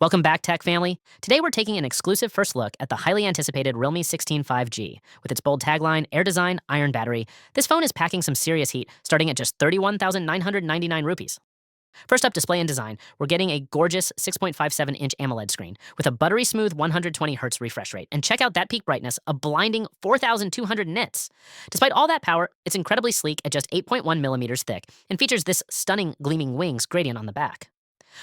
Welcome back, Tech family. Today we're taking an exclusive first look at the highly anticipated realme 16 5G. With its bold tagline, Air Design, Iron Battery, this phone is packing some serious heat, starting at just 31,999 rupees. First up, display and design, we're getting a gorgeous 6.57-inch AMOLED screen with a buttery smooth 120Hz refresh rate. And check out that peak brightness, a blinding 4,200 nits. Despite all that power, it's incredibly sleek at just 8.1 millimeters thick and features this stunning gleaming wings gradient on the back.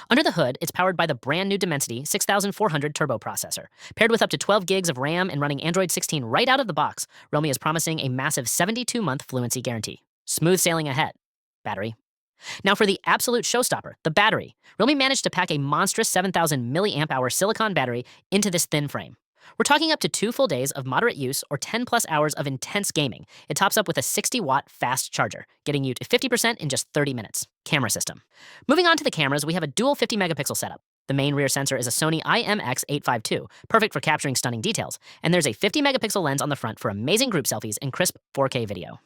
Under the hood, it's powered by the brand new Dimensity 6400 turbo processor. Paired with up to 12 gigs of RAM and running Android 16 right out of the box, Realme is promising a massive 72-month fluency guarantee. Smooth sailing ahead. Battery. Now for the absolute showstopper, the battery. Realme managed to pack a monstrous 7,000 milliamp hour silicon battery into this thin frame. We're talking up to 2 full days of moderate use or 10 plus hours of intense gaming. It tops up with a 60-watt fast charger, getting you to 50% in just 30 minutes. Camera system. Moving on to the cameras, we have a dual 50-megapixel setup. The main rear sensor is a Sony IMX852, perfect for capturing stunning details. And there's a 50-megapixel lens on the front for amazing group selfies and crisp 4K video.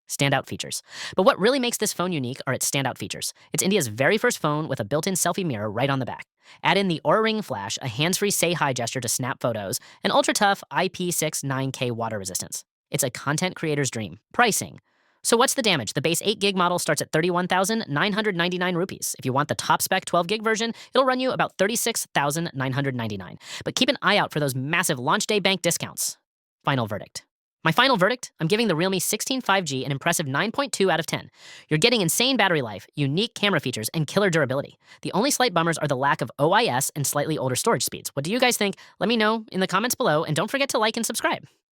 Standout features. But what really makes this phone unique are its standout features. It's India's very first phone with a built-in selfie mirror right on the back. Add in the Aura Ring flash, a hands-free say hi gesture to snap photos, and ultra-tough IP6 9K water resistance. It's a content creator's dream. Pricing. So what's the damage? The base 8GB model starts at 31,999 rupees. If you want the top spec 12GB version, it'll run you about 36,999. But keep an eye out for those massive launch day bank discounts. Final verdict. My final verdict, I'm giving the realme 16 5G an impressive 9.2 out of 10. You're getting insane battery life, unique camera features, and killer durability. The only slight bummers are the lack of OIS and slightly older storage speeds. What do you guys think? Let me know in the comments below, and don't forget to like and subscribe.